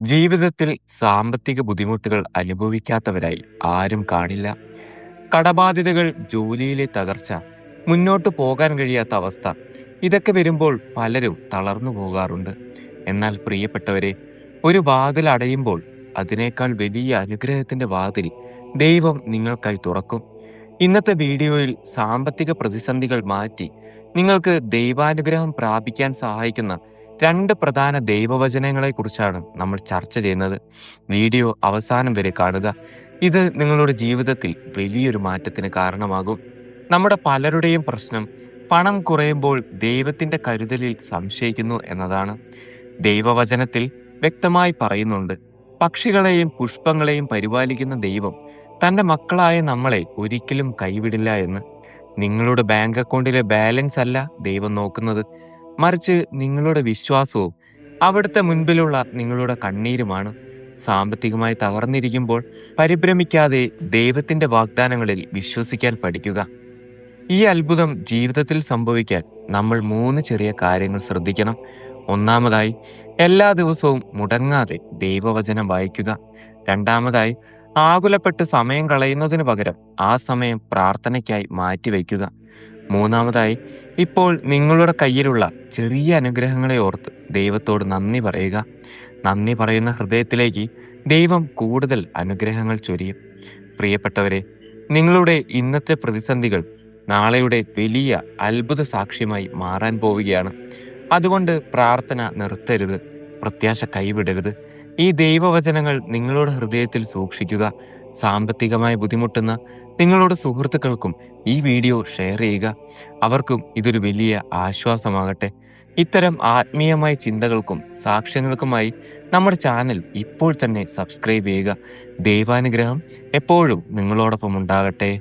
ജീവിതത്തിൽ സാമ്പത്തിക ബുദ്ധിമുട്ടുകൾ അനുഭവിക്കാത്തവരായി ആരും കാണില്ല. കടബാധ്യതകൾ, ജോലിയിലെ തകർച്ച, മുന്നോട്ട് പോകാൻ കഴിയാത്ത അവസ്ഥ, ഇതൊക്കെ വരുമ്പോൾ പലരും തളർന്നു പോകാറുണ്ട്. എന്നാൽ പ്രിയപ്പെട്ടവരെ, ഒരു വാതിൽ അടയുമ്പോൾ അതിനേക്കാൾ വലിയ അനുഗ്രഹത്തിന്റെ വാതിൽ ദൈവം നിങ്ങൾക്കായി തുറക്കും. ഇന്നത്തെ വീഡിയോയിൽ സാമ്പത്തിക പ്രതിസന്ധികൾ മാറ്റി നിങ്ങൾക്ക് ദൈവാനുഗ്രഹം പ്രാപിക്കാൻ സഹായിക്കുന്ന രണ്ട് പ്രധാന ദൈവവചനങ്ങളെ കുറിച്ചാണ് നമ്മൾ ചർച്ച ചെയ്യുന്നത്. വീഡിയോ അവസാനം വരെ കാണുക. ഇത് നിങ്ങളുടെ ജീവിതത്തിൽ വലിയൊരു മാറ്റത്തിന് കാരണമാകും. നമ്മുടെ പലരുടെയും പ്രശ്നം പണം കുറയുമ്പോൾ ദൈവത്തിന്റെ കരുതലിൽ സംശയിക്കുന്നു എന്നതാണ്. ദൈവവചനത്തിൽ വ്യക്തമായി പറയുന്നുണ്ട്, പക്ഷികളെയും പുഷ്പങ്ങളെയും പരിപാലിക്കുന്ന ദൈവം തന്റെ മക്കളായ നമ്മളെ ഒരിക്കലും കൈവിടില്ല എന്ന്. നിങ്ങളുടെ ബാങ്ക് അക്കൗണ്ടിലെ ബാലൻസ് അല്ല ദൈവം നോക്കുന്നത്, മറിച്ച് നിങ്ങളുടെ വിശ്വാസവും അവിടുത്തെ മുൻപിലുള്ള നിങ്ങളുടെ കണ്ണീരുമാണ്. സാമ്പത്തികമായി തകർന്നിരിക്കുമ്പോൾ പരിഭ്രമിക്കാതെ ദൈവത്തിന്റെ വാഗ്ദാനങ്ങളിൽ വിശ്വസിക്കാൻ പഠിക്കുക. ഈ അത്ഭുതം ജീവിതത്തിൽ സംഭവിക്കാൻ നമ്മൾ 3 ചെറിയ കാര്യങ്ങൾ ശ്രദ്ധിക്കണം. ഒന്നാമതായി, എല്ലാ ദിവസവും മുടങ്ങാതെ ദൈവവചനം വായിക്കുക. രണ്ടാമതായി, ആകുലപ്പെട്ട് സമയം കളയുന്നതിന് പകരം ആ സമയം പ്രാർത്ഥനയ്ക്കായി മാറ്റിവെക്കുക. മൂന്നാമതായി, ഇപ്പോൾ നിങ്ങളുടെ കയ്യിലുള്ള ചെറിയ അനുഗ്രഹങ്ങളെ ഓർത്ത് ദൈവത്തോട് നന്ദി പറയുക. നന്ദി പറയുന്ന ഹൃദയത്തിലേക്ക് ദൈവം കൂടുതൽ അനുഗ്രഹങ്ങൾ ചൊരിയും. പ്രിയപ്പെട്ടവരെ, നിങ്ങളുടെ ഇന്നത്തെ പ്രതിസന്ധികൾ നാളെയുടെ വലിയ അത്ഭുത സാക്ഷ്യമായി മാറാൻ പോവുകയാണ്. അതുകൊണ്ട് പ്രാർത്ഥന നിർത്തരുത്, പ്രത്യാശ കൈവിടരുത്. ഈ ദൈവവചനങ്ങൾ നിങ്ങളുടെ ഹൃദയത്തിൽ സൂക്ഷിക്കുക. സാമ്പത്തികമായി ബുദ്ധിമുട്ടുന്ന നിങ്ങളുടെ സുഹൃത്തുക്കൾക്കും ഈ വീഡിയോ ഷെയർ ചെയ്യുക. അവർക്കും ഇതൊരു വലിയ ആശ്വാസമാകട്ടെ. ഇത്തരം ആത്മീയമായ ചിന്തകൾക്കും സാക്ഷ്യങ്ങൾക്കുമായി നമ്മുടെ ചാനൽ ഇപ്പോൾ തന്നെ സബ്സ്ക്രൈബ് ചെയ്യുക. ദൈവാനുഗ്രഹം എപ്പോഴും നിങ്ങളോടൊപ്പം ഉണ്ടാകട്ടെ.